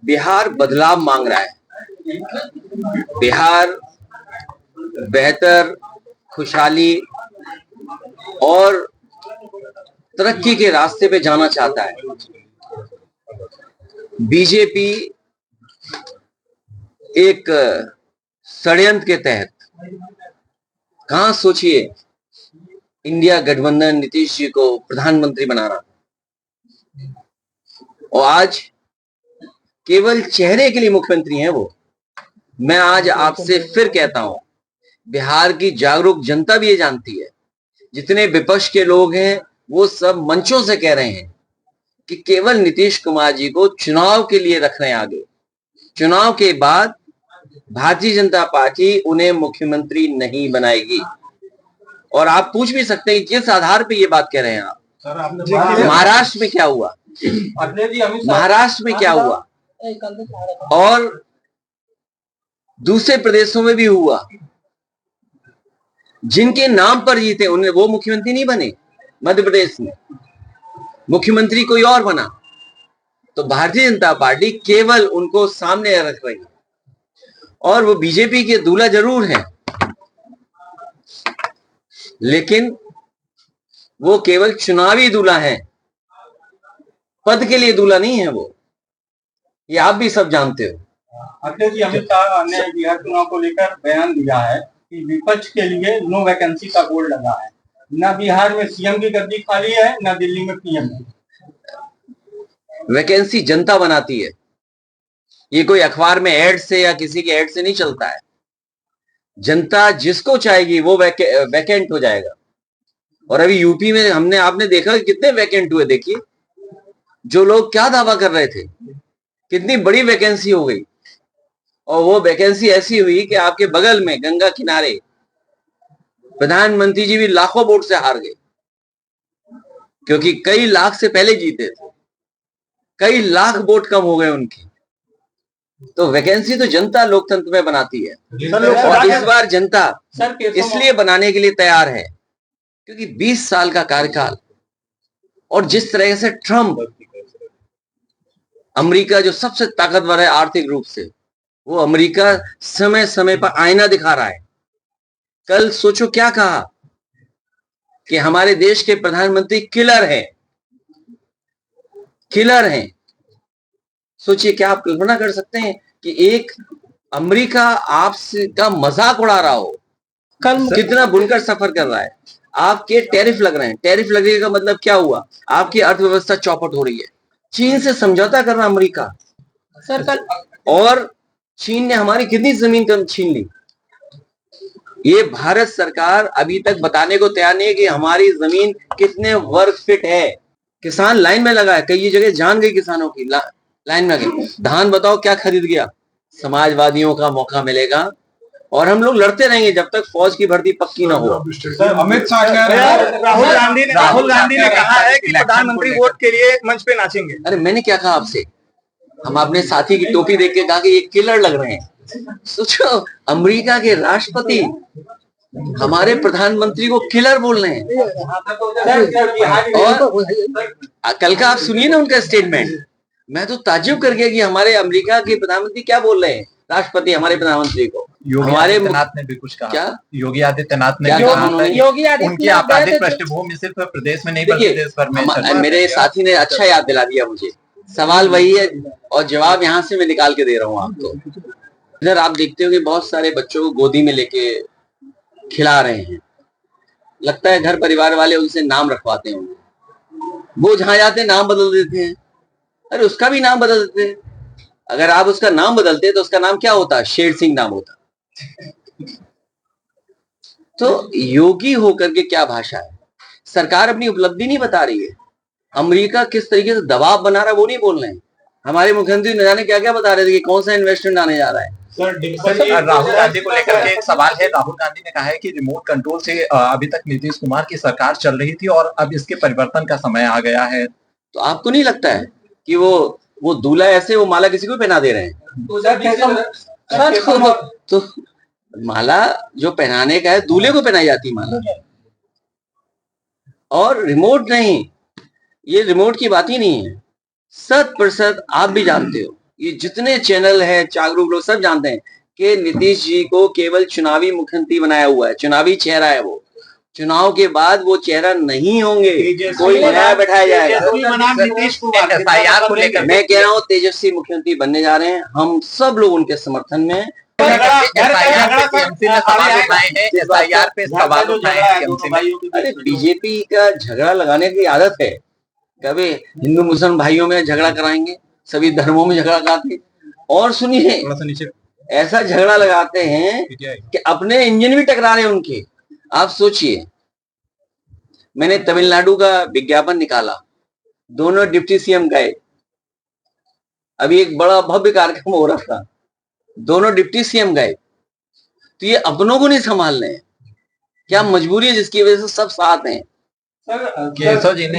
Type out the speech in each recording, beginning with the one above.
बिहार बदलाव मांग रहा है। बिहार बेहतर, खुशहाली और तरक्की के रास्ते पे जाना चाहता है। बीजेपी एक षड्यंत्र के तहत, कहां सोचिए, इंडिया गठबंधन नीतीश जी को प्रधानमंत्री बना रहा, और आज केवल चेहरे के लिए मुख्यमंत्री हैं वो। मैं आज आपसे फिर कहता हूं, बिहार की जागरूक जनता भी ये जानती है, जितने विपक्ष के लोग हैं वो सब मंचों से कह रहे हैं कि केवल नीतीश कुमार जी को चुनाव के लिए रख रहे हैं आगे। चुनाव के बाद भारतीय जनता पार्टी उन्हें मुख्यमंत्री नहीं बनाएगी। और आप पूछ भी सकते हैं किस आधार पे ये बात कह रहे हैं आप। महाराष्ट्र में क्या हुआ, महाराष्ट्र में क्या हुआ, और दूसरे प्रदेशों में भी हुआ। जिनके नाम पर जीते उन्हें वो मुख्यमंत्री नहीं बने। मध्य प्रदेश में मुख्यमंत्री कोई और बना, तो भारतीय जनता पार्टी केवल उनको सामने रख रही है। और वो बीजेपी के दूल्हा जरूर हैं, लेकिन वो केवल चुनावी दूल्हा हैं, पद के लिए दूल्हा नहीं है वो। ये आप भी सब जानते हो। अखिलेश जी, अमित शाह ने बिहार चुनाव को लेकर बयान दिया है कि विपक्ष के लिए नो वैकेंसी का बोर्ड लगा है। ना बिहार में सीएम की गद्दी खाली है, ना दिल्ली में पीएम है। वैकेंसी जनता बनाती है, ये कोई अखबार में ऐड से या किसी के ऐड से नहीं चलता है। जनता जिसको चाहेगी वो वैकेंट हो जाएगा। और अभी यूपी में आपने देखा कितने वैकेंट हुए। देखिए, जो लोग क्या दावा कर रहे थे, कितनी बड़ी वैकेंसी हो गई। और वो वैकेंसी ऐसी हुई कि आपके बगल में गंगा किनारे प्रधानमंत्री जी भी लाखों वोट से हार गए, क्योंकि कई लाख से पहले जीते थे, कई लाख वोट कम हो गए उनकी। तो वैकेंसी तो जनता लोकतंत्र में बनाती है। और इस बार जनता इसलिए बनाने के लिए तैयार है क्योंकि 20 साल का कार्यकाल, और जिस तरह से ट्रंप, अमेरिका जो सबसे ताकतवर है आर्थिक रूप से, वो अमेरिका समय समय पर आईना दिखा रहा है। कल सोचो क्या कहा कि हमारे देश के प्रधानमंत्री किलर हैं, किलर हैं। सोचिए, क्या आप कल्पना कर सकते हैं कि एक अमेरिका आपसे का मजाक उड़ा रहा हो, कल कितना बुनकर सफर कर रहा है। आपके टैरिफ लग रहे हैं। टैरिफ लगने का मतलब क्या हुआ, आपकी अर्थव्यवस्था चौपट हो रही है। चीन से समझौता कर रहा अमेरिका सर कल, और चीन ने हमारी कितनी जमीन कम छीन ली। ये भारत सरकार अभी तक बताने को तैयार नहीं है कि हमारी जमीन कितने वर्ग फीट है। किसान लाइन में लगा है, कई जगह जान गई किसानों की, लाइन में गई। धान बताओ क्या खरीद गया। समाजवादियों का मौका मिलेगा और हम लोग लड़ते रहेंगे जब तक फौज की भर्ती पक्की ना हो। अमित शाह कह रहे हैं, राहुल गांधी ने कहा है कि प्रधानमंत्री वोट के लिए मंच पे नाचेंगे। अरे मैंने क्या कहा आपसे, हम अपने साथी की टोपी देख के कहा कि ये किलर लग रहे हैं। सोचो, अमेरिका के राष्ट्रपति हमारे प्रधानमंत्री को किलर बोल रहे हैं। और कल का आप सुनिए ना उनका स्टेटमेंट, मैं तो ताज्जुब कर गया कि हमारे अमेरिका के प्रधानमंत्री क्या बोल रहे हैं, राष्ट्रपति हमारे प्रधानमंत्री को। योगी आदित्यनाथ ने भी कुछ कहा। क्या योगी आदित्यनाथ ने भी कहा उनकी आपराधिक पृष्ठभूमि सिर्फ प्रदेश में नहीं बल्कि देश भर में। मेरे साथी ने अच्छा याद दिला दिया मुझे। सवाल वही है और जवाब यहाँ से मैं निकाल के दे रहा हूँ आपको। इधर आप देखते हो कि बहुत सारे बच्चों को गोदी में लेके खिला रहे हैं। लगता है घर परिवार वाले उनसे नाम रखवाते होंगे। वो जहां जाते नाम बदल देते हैं। अरे उसका भी नाम बदल देते हैं। अगर आप उसका नाम बदलते तो उसका नाम क्या होता, शेर सिंह नाम होता। तो योगी होकर के क्या भाषा है। सरकार अपनी उपलब्धि नहीं बता रही है। अमेरिका किस तरीके से दबाव बना रहा है वो नहीं बोल रहे हैं। हमारे मुख्यमंत्री न जाने क्या क्या बता रहे थे कि कौन सा इन्वेस्टमेंट आने जा रहा है। राहुल गांधी को लेकर के एक सवाल है। राहुल गांधी ने कहा है कि रिमोट कंट्रोल से अभी तक नीतीश कुमार की सरकार चल रही थी और अब इसके परिवर्तन का समय आ गया है। तो आपको नहीं लगता है कि वो दूल्हा ऐसे वो माला किसी को पहना दे रहे हैं? तो माला जो पहनाने का है दूल्हे को पहनाई जाती है माला, और रिमोट नहीं। ये रिमोट की बात ही नहीं है। 100% आप भी जानते हो ये जितने चैनल है, जागरूक लोग सब जानते हैं कि नीतीश जी को केवल चुनावी मुख्यमंत्री बनाया हुआ है, चुनावी चेहरा है वो। चुनाव के बाद वो चेहरा नहीं होंगे, कोई नया बैठाया जाएगा। SIR को लेकर मैं कह रहा हूँ तेजस्वी मुख्यमंत्री बनने जा रहे हैं, हम सब लोग उनके समर्थन में हैं। अरे बीजेपी का झगड़ा लगाने की आदत है, कभी हिंदू मुसलमान भाइयों में झगड़ा कराएंगे, सभी धर्मों में झगड़ा कराते, और सुनिए ऐसा झगड़ा लगाते हैं कि अपने इंजन भी टकरा रहे हैं उनके। आप सोचिए, मैंने तमिलनाडु का विज्ञापन निकाला, दोनों डिप्टी सीएम गए, अभी एक बड़ा भव्य कार्यक्रम हो रहा था, दोनों डिप्टी सीएम गए, तो ये अपनों को नहीं संभाल रहे हैं। क्या मजबूरी है जिसकी वजह से सब साथ हैं। केशव जी ने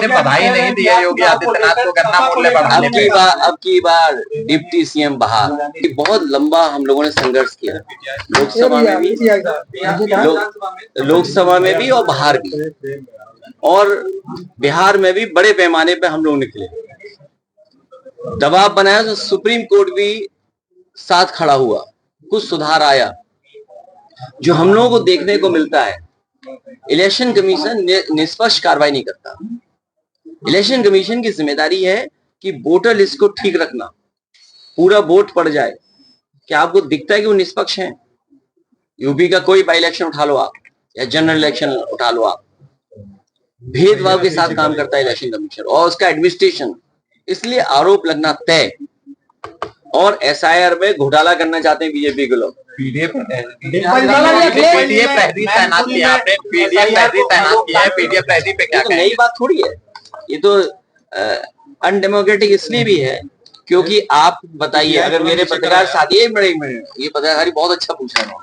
बधाई नहीं दी है योगी आदित्यनाथ को गन्ना मूल्य बढ़ाने पे। अब की बार डिप्टी सीएम बाहर। बहुत लंबा हम लोगों ने संघर्ष किया, लोकसभा में भी और बाहर भी, और बिहार में भी बड़े पैमाने पे हम लोग निकले, दबाव बनाया, तो सुप्रीम कोर्ट भी साथ खड़ा हुआ, कुछ सुधार आया। जो हम लोगों को देखने को मिलता है, इलेक्शन कमीशन निष्पक्ष कार्रवाई नहीं करता। इलेक्शन कमीशन की जिम्मेदारी है कि वोटर लिस्ट को ठीक रखना, पूरा वोट पड़ जाए। क्या आपको दिखता है कि वो निष्पक्ष हैं? यूपी का कोई बाई इलेक्शन उठा लो आप, या जनरल इलेक्शन उठा लो आप, भेदभाव के साथ काम करता है इलेक्शन कमीशन और उसका एडमिनिस्ट्रेशन। इसलिए आरोप लगना तय। और SIR में घोटाला करना चाहते हैं बीजेपी के लोग। पीडीए प्रहरी तैनात किया आपने, पीडीए प्रहरी पे क्या नई बात थोड़ी है, ये तो अनडेमोक्रेटिक इसलिए भी है क्योंकि आप बताइए, अगर मेरे पत्रकार साथी, ये पत्रकारी बहुत अच्छा पूछा है,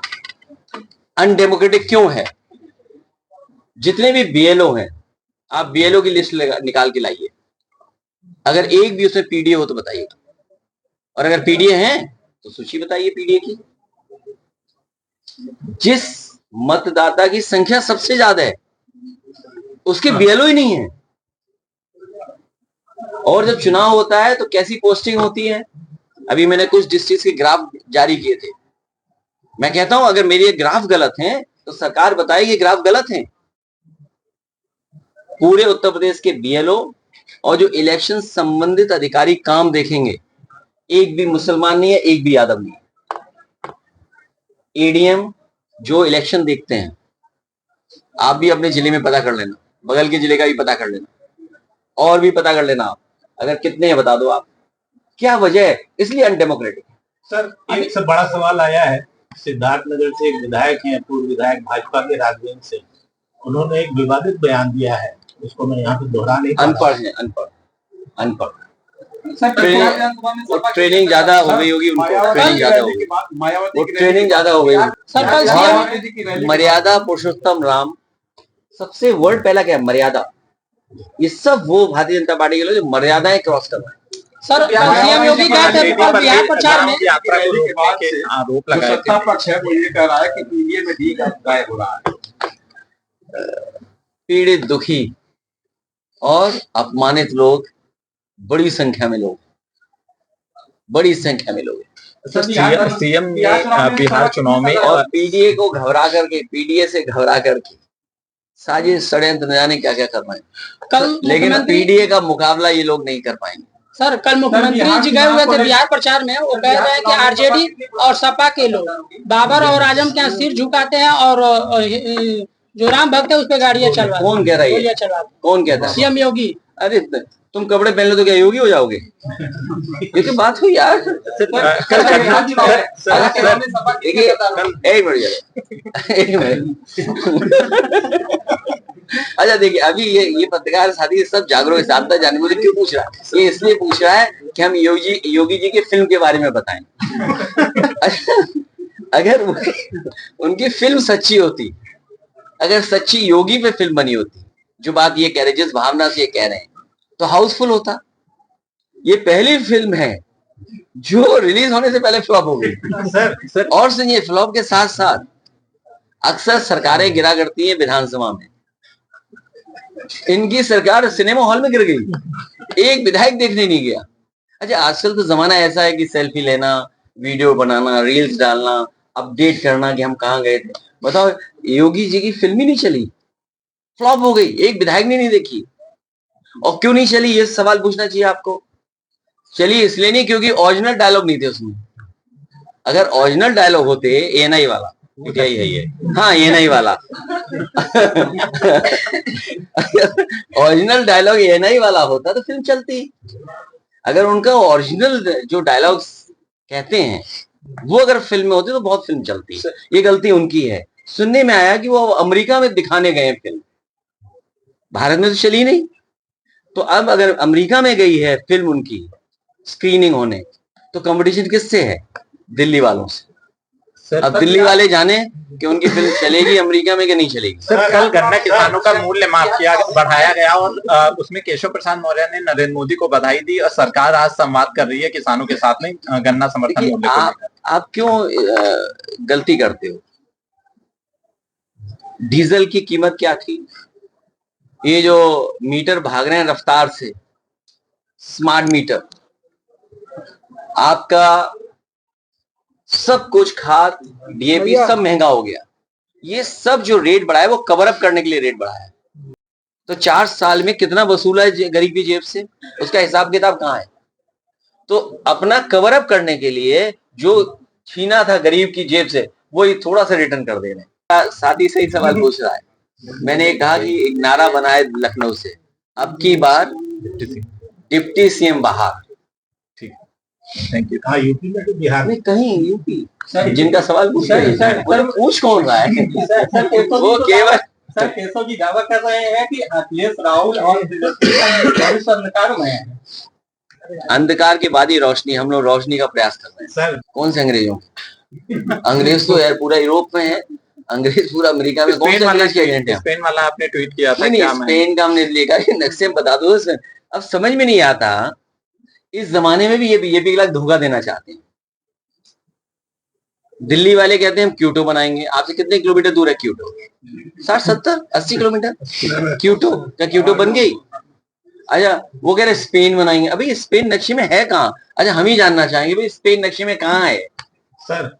अनडेमोक्रेटिक क्यों है? जितने भी BLO हैं, आप BLO की लिस्ट निकाल के लाइए, अगर एक भी उसमें पीडीए हो तो बताइए, और अगर पीडीए हैं तो सूची बताइए पीडीए की। जिस मतदाता की संख्या सबसे ज्यादा है उसके BLO ही नहीं है। और जब चुनाव होता है तो कैसी पोस्टिंग होती है? अभी मैंने कुछ डिस्ट्रिक्ट के ग्राफ जारी किए थे। मैं कहता हूं अगर मेरे ये ग्राफ गलत हैं तो सरकार बताए कि ग्राफ गलत हैं। पूरे उत्तर प्रदेश के BLO और जो इलेक्शन संबंधित अधिकारी काम देखेंगे, एक भी मुसलमान नहीं है, एक भी यादव नहीं है। ADM जो इलेक्शन देखते हैं, आप भी अपने जिले में पता कर लेना, बगल के जिले का भी पता कर लेना, और भी पता कर लेना। आप अगर कितने हैं बता दो आप, क्या वजह है? इसलिए अनडेमोक्रेटिक। सर, एक से बड़ा सवाल आया है, सिद्धार्थनगर से एक विधायक हैं, पूर्व विधायक भाजपा के राजगंज से, उन्होंने एक विवादित बयान दिया है, उसको मैं यहाँ पे दोहरा नहीं। अनपढ़ है, अनपढ़। ट्रेनिंग ज्यादा हो गई होगी उनको, ट्रेनिंग ज्यादा हो गई होगी। मर्यादा पुरुषोत्तम राम, सबसे वर्ड पहला क्या है? मर्यादा। ये सब वो भारतीय जनता पार्टी के लोग जो मर्यादाएं क्रॉस कर रहे हैं। सर, सीएम योगी बिहार प्रचार में यात्रा को रोकने के आरोप लगाए थे। पक्ष है वो ये कह रहा है कि पीडीए में डी गायब हो रहा है। पीड़ित, दुखी और अपमानित लोग, बड़ी संख्या में लोग सीएम बिहार चुनाव में, और पीडीए को घबरा करके, पीडीए से घबरा करके साजिश, षड्यंत्र, न जाने क्या क्या कर पाए कल, लेकिन पीडीए का मुकाबला ये लोग नहीं कर पाएंगे। सर, कल मुख्यमंत्री जी गए हुए थे बिहार प्रचार में, वो कह रहे हैं कि आरजेडी और सपा के लोग बाबर और आजम के यहाँ सिर झुकाते हैं और जो राम भक्त है उस पर गाड़ियां चलवाते। कौन कह रहा है? कौन कहता है? सीएम योगी। अरे तुम कपड़े पहन लो तो क्या योगी हो जाओगे? ये तो बात हुई यार। एक मिनट अच्छा देखिए, अभी ये पत्रकार साथी सब जागरूक है, साथ जाने मुझे क्यों पूछ रहा है? ये इसलिए पूछ रहा है कि हम योगी जी के फिल्म के बारे में बताएं। अगर उनकी फिल्म सच्ची होती, अगर सच्ची योगी पे फिल्म बनी होती, जो बात ये कह रहे, जिस भावना से ये कह रहे हैं, तो हाउसफुल होता। ये पहली फिल्म है जो रिलीज होने से पहले फ्लॉप हो गई। और सुनिए, फ्लॉप के साथ साथ अक्सर सरकारें गिरा करती हैं विधानसभा में। इनकी सरकार सिनेमा हॉल में गिर गई, एक विधायक देखने नहीं गया। अच्छा, आजकल तो जमाना ऐसा है कि सेल्फी लेना, वीडियो बनाना, रील्स डालना, अपडेट करना कि हम कहाँ गए थे। बताओ, योगी जी की फिल्म ही नहीं चली, फ्लॉप हो गई, एक विधायक ने नहीं देखी। और क्यों नहीं चली, ये सवाल पूछना चाहिए आपको। चली इसलिए नहीं क्योंकि ओरिजिनल डायलॉग नहीं थे उसमें। अगर ओरिजिनल डायलॉग होते, एएनआई वाला, यही है ये, हाँ एएनआई वाला ओरिजिनल डायलॉग एएनआई वाला होता तो फिल्म चलती। अगर उनका ओरिजिनल जो डायलॉग्स कहते हैं वो अगर फिल्म में होते तो बहुत फिल्म चलती। ये गलती उनकी है। सुनने में आया कि वो अमेरिका में दिखाने गए फिल्म, भारत में तो चली नहीं। तो अब अगर अमेरिका में गई है फिल्म उनकी स्क्रीनिंग होने, तो कंपटीशन किससे है? दिल्ली वालों से। अब दिल्ली वाले जाने कि उनकी फिल्म चलेगी अमेरिका में कि नहीं चलेगी। सर, कल गन्ना किसानों का मूल्य माफ किया बढ़ाया गया और उसमें केशव प्रसाद मौर्य ने नरेंद्र मोदी को बधाई दी और सरकार आज संवाद कर रही है किसानों के साथ में गन्ना समर्थन मूल्य को लेकर। आप क्यों गलती करते हो? डीजल की कीमत क्या थी? ये जो मीटर भाग रहे हैं रफ्तार से, स्मार्ट मीटर, आपका सब कुछ, खाद, डीएपी सब महंगा हो गया। ये सब जो रेट बढ़ा है वो कवर अप करने के लिए रेट बढ़ा है। तो 4 साल में कितना वसूला है गरीब की जेब से, उसका हिसाब किताब कहाँ है? तो अपना कवर अप करने के लिए जो छीना था गरीब की जेब से वही थोड़ा सा रिटर्न कर दे रहे हैं। साथी सही सवाल पूछ रहा है। मैंने कहा कि एक नारा बनाए लखनऊ से, अब की बार डिप्टी सीएम बाहर। Thank you. हाँ, यूपी में तो बिहार में में कहीं यूपी जिनका सवाल पूछ रहे हैं, पूछ कौन रहा है? वो केवल सर केशव जी दावा कर रहे हैं कि अखिलेश राहुल और अंधकार में है। अंधकार के बाद ही रोशनी, हम लोग रोशनी का प्रयास कर रहे हैं। सर, कौन से अंग्रेजों? अंग्रेज तो यार पूरा यूरोप में है, अंग्रेज पूरा अमेरिका में। कौन से अंग्रेज के एजेंट है? स्पेन वाला आपने ट्वीट किया था। नहीं, स्पेन का हमने लिखा, नक्शे में बता दो। अब समझ में नहीं आता, इस जमाने में भी ये बीजेपी के लाख धोखा देना चाहते हैं। दिल्ली वाले कहते हैं हम क्यूटो बनाएंगे। आपसे कितने किलोमीटर दूर है क्यूटो? 60, 70, 80 किलोमीटर। क्यूटो क्या क्यूटो बन गई? अच्छा, वो कह रहे स्पेन बनाएंगे। अभी स्पेन नक्शे में है कहाँ? अच्छा, हम ही जानना चाहेंगे भाई स्पेन नक्शे में कहाँ है सर?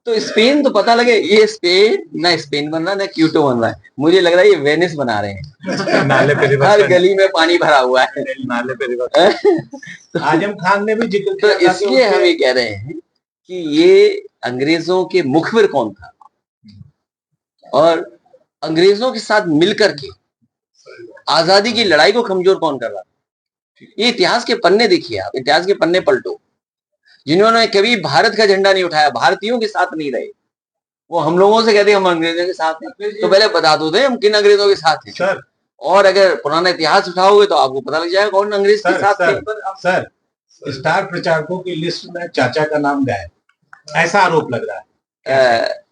तो स्पेन तो पता लगे। ये स्पेन ना स्पेन बन रहा ना क्यूटो बन रहा है। मुझे लग रहा है ये वेनिस बना रहे हैं। नाले पे हर गली में पानी भरा हुआ है। नाले पे आजम खान ने भी जिक्र तो किया था कि इसलिए हम ये कह रहे हैं कि ये अंग्रेजों के मुखबिर कौन था और अंग्रेजों के साथ मिलकर के आजादी की लड़ाई को कमजोर कौन कर रहा था। ये इतिहास के पन्ने देखिए, आप इतिहास के पन्ने पलटो। जिन्होंने कभी भारत का झंडा नहीं उठाया, भारतीयों के साथ नहीं रहे, वो हम लोगों से कहते हैं हम अंग्रेजों के साथ हैं। तो पहले बता दो दे हम किन अंग्रेजों के साथ हैं सर। और अगर पुराना इतिहास उठाओगे तो आपको पता लग जाएगा कौन अंग्रेज के साथ थे। सर, स्टार प्रचारकों की लिस्ट में चाचा का नाम गायब, ऐसा आरोप लग रहा है।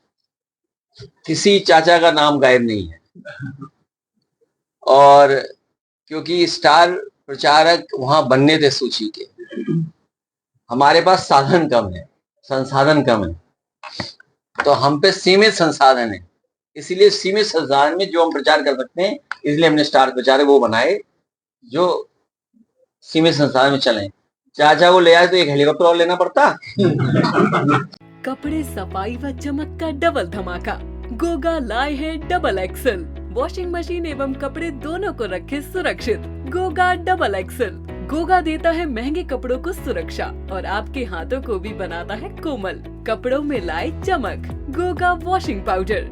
किसी चाचा का नाम गायब नहीं है, और क्योंकि स्टार प्रचारक वहां बनने थे सूची के, हमारे पास साधन कम है, संसाधन कम है, तो हम पे सीमित संसाधन है। इसीलिए सीमित संसाधन में जो हम प्रचार कर सकते हैं, इसलिए हमने स्टार प्रचारक वो बनाए जो सीमित संसाधन में चले। चाचा को ले आए तो एक हेलीकॉप्टर और लेना पड़ता। कपड़े सफाई व चमक का डबल धमाका। गोगा लाए है डबल एक्सल। वॉशिंग मशीन एवं कपड़े दोनों को रखे सुरक्षित। Goga double axle. गोगा देता है महंगे कपड़ों को सुरक्षा और आपके हाथों को भी बनाता है कोमल। कपड़ों में लाए चमक। Goga washing powder.